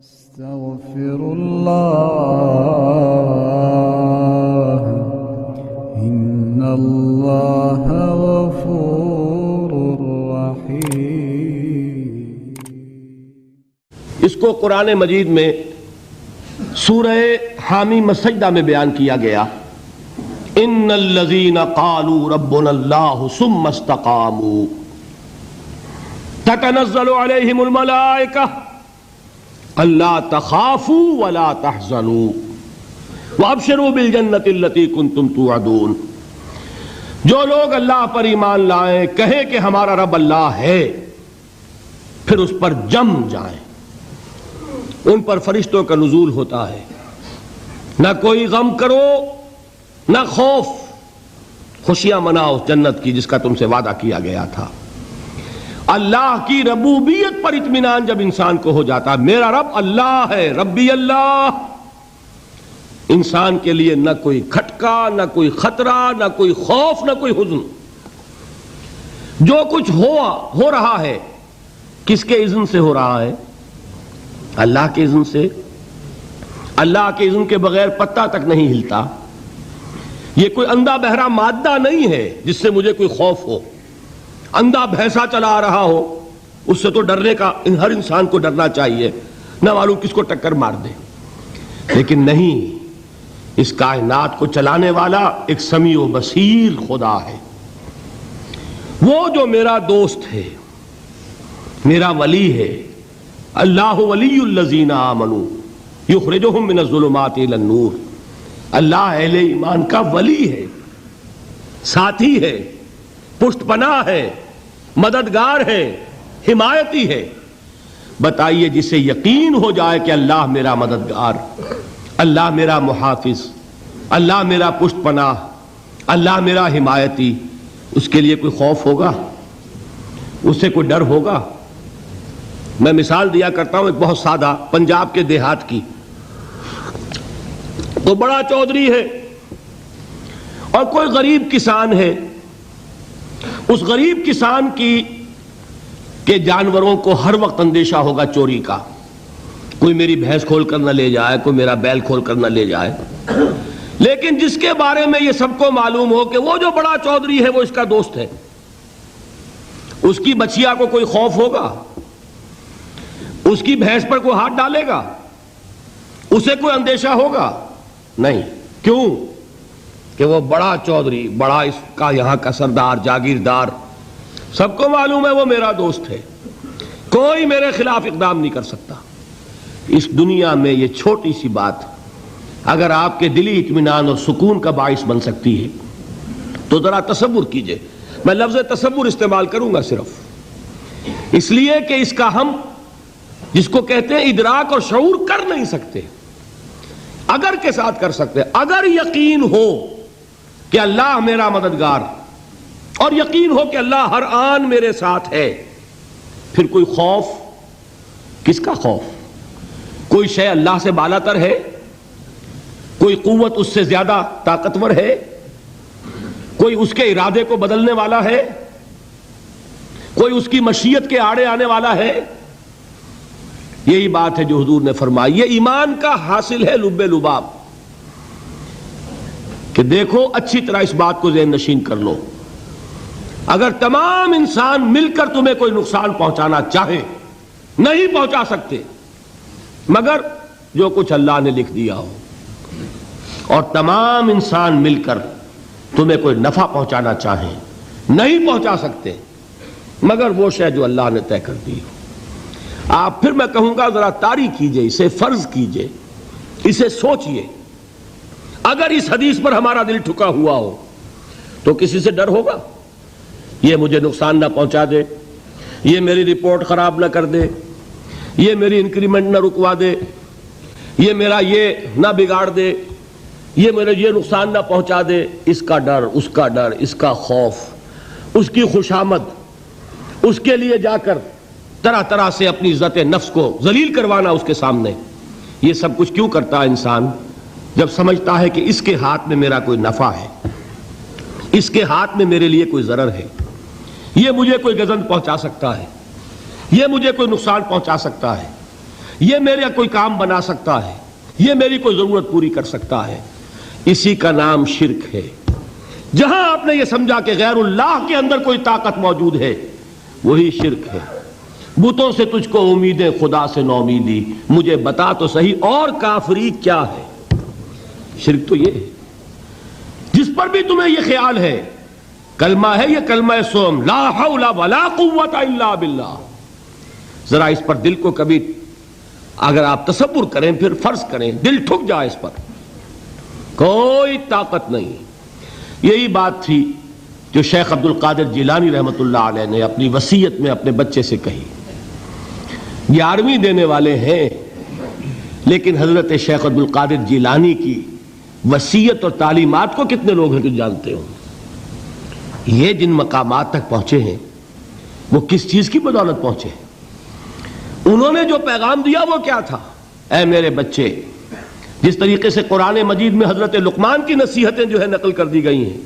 استغفر اللہ ان اللہ غفور رحیم۔ اس کو قرآن مجید میں سورہ حامیم السجدہ میں بیان کیا گیا، ان الذین قالوا ربنا اللہ ثم استقاموا تتنزل علیہم الملائکہ الا تخافوا ولا تحزنوا وابشروا بالجنۃ التی کنتم توعدون۔ جو لوگ اللہ پر ایمان لائیں، کہیں کہ ہمارا رب اللہ ہے، پھر اس پر جم جائیں۔ ان پر فرشتوں کا نزول ہوتا ہے، نہ کوئی غم کرو نہ خوف، خوشیاں مناؤ جنت کی جس کا تم سے وعدہ کیا گیا تھا۔ اللہ کی ربوبیت پر اطمینان جب انسان کو ہو جاتا ہے، میرا رب اللہ ہے، ربی اللہ، انسان کے لیے نہ کوئی کھٹکا، نہ کوئی خطرہ، نہ کوئی خوف، نہ کوئی حزن۔ جو کچھ ہو رہا ہے کس کے اذن سے ہو رہا ہے؟ اللہ کے اذن سے۔ اللہ کے اذن کے بغیر پتا تک نہیں ہلتا۔ یہ کوئی اندھا بہرا مادہ نہیں ہے جس سے مجھے کوئی خوف ہو۔ اندھا بھینسا چلا آ رہا ہو، اس سے تو ڈرنے کا ہر انسان کو ڈرنا چاہیے، نہ معلوم کس کو ٹکر مار دے۔ لیکن نہیں، اس کائنات کو چلانے والا ایک سمیع و بصیر خدا ہے۔ وہ جو میرا دوست ہے، میرا ولی ہے۔ اللہ ولی الذین آمنوا یخرجہم من الظلمات الی النور۔ اللہ اہل ایمان کا ولی ہے، ساتھی ہے، پشت پناہ ہے، مددگار ہے، حمایتی ہے۔ بتائیے جسے یقین ہو جائے کہ اللہ میرا مددگار، اللہ میرا محافظ، اللہ میرا پشت پناہ، اللہ میرا حمایتی، اس کے لیے کوئی خوف ہوگا؟ اس سے کوئی ڈر ہوگا؟ میں مثال دیا کرتا ہوں ایک بہت سادہ، پنجاب کے دیہات کی۔ تو بڑا چودھری ہے اور کوئی غریب کسان ہے۔ اس غریب کسان کے جانوروں کو ہر وقت اندیشہ ہوگا چوری کا، کوئی میری بھینس کھول کر نہ لے جائے، کوئی میرا بیل کھول کر نہ لے جائے۔ لیکن جس کے بارے میں یہ سب کو معلوم ہو کہ وہ جو بڑا چودھری ہے وہ اس کا دوست ہے، اس کی بچیا کو کوئی خوف ہوگا؟ اس کی بھینس پر کوئی ہاتھ ڈالے گا؟ اسے کوئی اندیشہ ہوگا؟ نہیں۔ کیوں؟ کہ وہ بڑا چودھری، بڑا اس کا یہاں کا سردار، جاگیردار، سب کو معلوم ہے وہ میرا دوست ہے، کوئی میرے خلاف اقدام نہیں کر سکتا۔ اس دنیا میں یہ چھوٹی سی بات اگر آپ کے دلی اطمینان اور سکون کا باعث بن سکتی ہے تو ذرا تصور کیجئے۔ میں لفظ تصور استعمال کروں گا صرف اس لیے کہ اس کا ہم جس کو کہتے ہیں ادراک اور شعور کر نہیں سکتے، اگر کے ساتھ کر سکتے۔ اگر یقین ہو کہ اللہ میرا مددگار اور یقین ہو کہ اللہ ہر آن میرے ساتھ ہے، پھر کوئی خوف؟ کس کا خوف؟ کوئی شے اللہ سے بالا تر ہے؟ کوئی قوت اس سے زیادہ طاقتور ہے؟ کوئی اس کے ارادے کو بدلنے والا ہے؟ کوئی اس کی مشیت کے آڑے آنے والا ہے؟ یہی بات ہے جو حضور نے فرمائی۔ یہ ایمان کا حاصل ہے لب لباب کہ دیکھو اچھی طرح اس بات کو ذہن نشین کر لو، اگر تمام انسان مل کر تمہیں کوئی نقصان پہنچانا چاہے نہیں پہنچا سکتے، مگر جو کچھ اللہ نے لکھ دیا ہو، اور تمام انسان مل کر تمہیں کوئی نفع پہنچانا چاہیں نہیں پہنچا سکتے، مگر وہ شے جو اللہ نے طے کر دی ہو۔ آپ پھر میں کہوں گا ذرا طاری کیجئے، اسے فرض کیجئے، اسے سوچئے۔ اگر اس حدیث پر ہمارا دل ٹھکا ہوا ہو تو کسی سے ڈر ہوگا؟ یہ مجھے نقصان نہ پہنچا دے، یہ میری رپورٹ خراب نہ کر دے، یہ میری انکریمنٹ نہ رکوا دے، یہ میرا یہ نہ بگاڑ دے، یہ میرے یہ نقصان نہ پہنچا دے۔ اس کا ڈر، اس کا ڈر، اس کا خوف، اس کی خوشامد، اس کے لیے جا کر طرح طرح سے اپنی عزت نفس کو ذلیل کروانا اس کے سامنے، یہ سب کچھ کیوں کرتا ہے انسان؟ جب سمجھتا ہے کہ اس کے ہاتھ میں میرا کوئی نفع ہے، اس کے ہاتھ میں میرے لیے کوئی ضرر ہے، یہ مجھے کوئی گزند پہنچا سکتا ہے، یہ مجھے کوئی نقصان پہنچا سکتا ہے، یہ میرا کوئی کام بنا سکتا ہے، یہ میری کوئی ضرورت پوری کر سکتا ہے، اسی کا نام شرک ہے۔ جہاں آپ نے یہ سمجھا کہ غیر اللہ کے اندر کوئی طاقت موجود ہے، وہی شرک ہے۔ بتوں سے تجھ کو امیدیں، خدا سے نومیدی، مجھے بتا تو صحیح اور کافری کیا ہے؟ شرک تو یہ ہے۔ جس پر بھی تمہیں یہ خیال ہے، کلمہ ہے یہ کلمہ سوم، لا حول ولا قوت الا باللہ، ذرا اس پر دل کو کبھی اگر آپ تصور کریں، پھر فرض کریں، دل ٹھک جائے اس پر، کوئی طاقت نہیں۔ یہی بات تھی جو شیخ عبد القادر جیلانی رحمۃ اللہ علیہ نے اپنی وصیت میں اپنے بچے سے کہی۔ 11ویں دینے والے ہیں، لیکن حضرت شیخ عبد القادر جیلانی کی وصیت اور تعلیمات کو کتنے لوگ ہیں کہ جانتے ہو؟ یہ جن مقامات تک پہنچے ہیں وہ کس چیز کی بدولت پہنچے ہیں؟ انہوں نے جو پیغام دیا وہ کیا تھا؟ اے میرے بچے، جس طریقے سے قرآن مجید میں حضرت لقمان کی نصیحتیں جو ہے نقل کر دی گئی ہیں،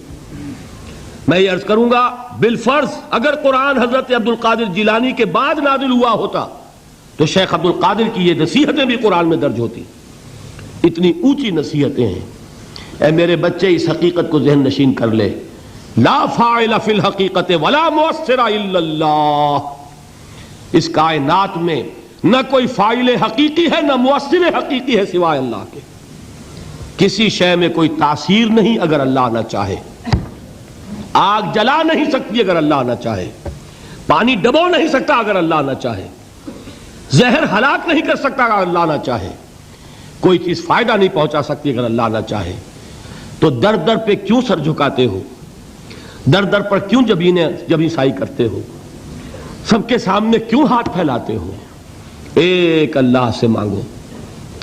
میں یہ عرض کروں گا بالفرض اگر قرآن حضرت عبد القادر جیلانی کے بعد نازل ہوا ہوتا تو شیخ عبد القادر کی یہ نصیحتیں بھی قرآن میں درج ہوتی۔ اتنی اونچی نصیحتیں ہیں۔ اے میرے بچے، اس حقیقت کو ذہن نشین کر لے، لا فاعل فی الحقیقت ولا مؤثر الا اللہ۔ اس کائنات میں نہ کوئی فاعل حقیقی ہے نہ مؤثر حقیقی ہے سوائے اللہ کے۔ کسی شے میں کوئی تاثیر نہیں اگر اللہ نہ چاہے۔ آگ جلا نہیں سکتی اگر اللہ نہ چاہے، پانی ڈبو نہیں سکتا اگر اللہ نہ چاہے، زہر ہلاک نہیں کر سکتا اگر اللہ نہ چاہے، کوئی چیز فائدہ نہیں پہنچا سکتی اگر اللہ نہ چاہے۔ تو در در پہ کیوں سر جھکاتے ہو؟ در در پر کیوں جبیں سائی کرتے ہو؟ سب کے سامنے کیوں ہاتھ پھیلاتے ہو؟ ایک اللہ سے مانگو،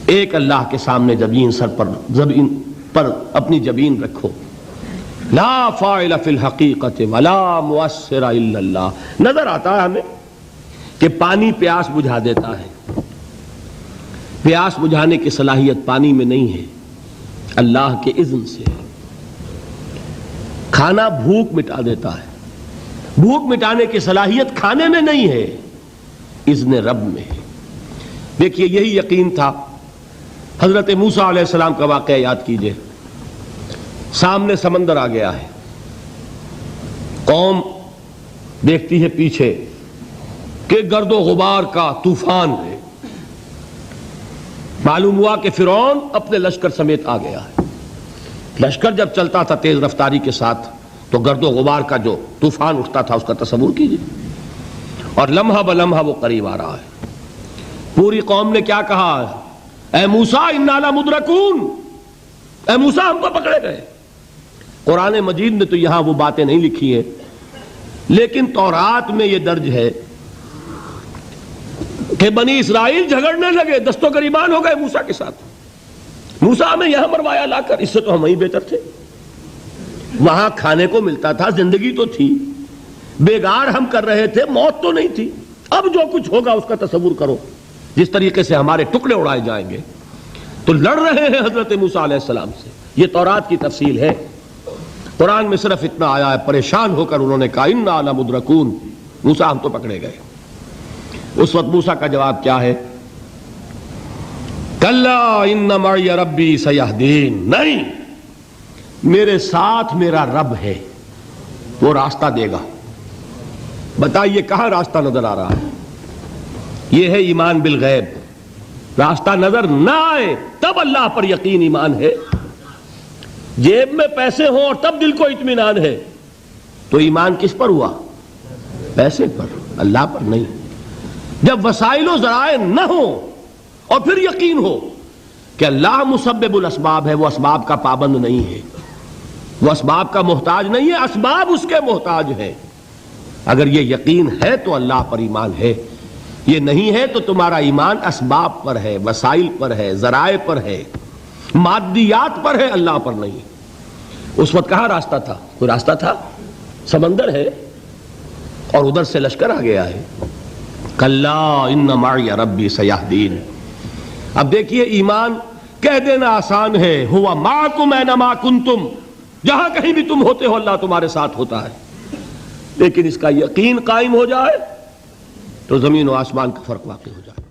ایک اللہ کے سامنے زبین پر اپنی جبین رکھو۔ لا فاعل فی الحقیقت ولا مؤثر الا اللہ۔ نظر آتا ہے ہمیں کہ پانی پیاس بجھا دیتا ہے، پیاس بجھانے کی صلاحیت پانی میں نہیں ہے، اللہ کے اذن سے۔ کھانا بھوک مٹا دیتا ہے، بھوک مٹانے کی صلاحیت کھانے میں نہیں ہے، اذن رب میں ہے۔ دیکھیے یہی یقین تھا حضرت موسیٰ علیہ السلام کا واقعہ یاد کیجئے۔ سامنے سمندر آ گیا ہے، قوم دیکھتی ہے پیچھے کہ گرد و غبار کا طوفان ہے۔ معلوم ہوا کہ فرعون اپنے لشکر سمیت آ گیا ہے۔ لشکر جب چلتا تھا تیز رفتاری کے ساتھ تو گرد و غبار کا جو طوفان اٹھتا تھا اس کا تصور کیجیے، اور لمحہ بلمحہ وہ قریب آ رہا ہے۔ پوری قوم نے کیا کہا؟ اے موسیٰ انا لمدرکون، اے موسیٰ ہم کو پکڑے گئے۔ قرآن مجید نے تو یہاں وہ باتیں نہیں لکھی ہیں، لیکن تورات میں یہ درج ہے کہ بنی اسرائیل جھگڑنے لگے، دست و گریبان ہو گئے موسیٰ کے ساتھ۔ موسیٰ ہمیں یہاں مروایا لا کر، اس سے تو ہم ہی بہتر تھے، وہاں کھانے کو ملتا تھا، زندگی تو تھی، بیگار ہم کر رہے تھے، موت تو نہیں تھی۔ اب جو کچھ ہوگا اس کا تصور کرو، جس طریقے سے ہمارے ٹکڑے اڑائے جائیں گے۔ تو لڑ رہے ہیں حضرت موسیٰ علیہ السلام سے، یہ تورات کی تفصیل ہے۔ قرآن میں صرف اتنا آیا ہے، پریشان ہو کر انہوں نے کہا انا لمدرکون، موسیٰ ہم تو پکڑے گئے۔ اس وقت موسیٰ کا جواب کیا ہے؟ کلا ان معی ربی سیہدین، نہیں، میرے ساتھ میرا رب ہے، وہ راستہ دے گا۔ بتائیے کہاں راستہ نظر آ رہا ہے؟ یہ ہے ایمان بالغیب۔ راستہ نظر نہ آئے تب اللہ پر یقین ایمان ہے۔ جیب میں پیسے ہوں اور تب دل کو اطمینان ہے تو ایمان کس پر ہوا؟ پیسے پر، اللہ پر نہیں۔ جب وسائل و ذرائع نہ ہوں اور پھر یقین ہو کہ اللہ مسبب الاسباب ہے، وہ اسباب کا پابند نہیں ہے، وہ اسباب کا محتاج نہیں ہے، اسباب اس کے محتاج ہیں۔ اگر یہ یقین ہے تو اللہ پر ایمان ہے، یہ نہیں ہے تو تمہارا ایمان اسباب پر ہے، وسائل پر ہے، ذرائع پر ہے، مادیات پر ہے، اللہ پر نہیں۔ اس وقت کہاں راستہ تھا؟ کوئی راستہ تھا؟ سمندر ہے اور ادھر سے لشکر آ گیا ہے۔ کلا ان معی ربی سیہدین۔ اب دیکھیے ایمان کہہ دینا آسان ہے، ہوا معکم اینما کنتم، جہاں کہیں بھی تم ہوتے ہو اللہ تمہارے ساتھ ہوتا ہے، لیکن اس کا یقین قائم ہو جائے تو زمین و آسمان کا فرق واقع ہو جائے۔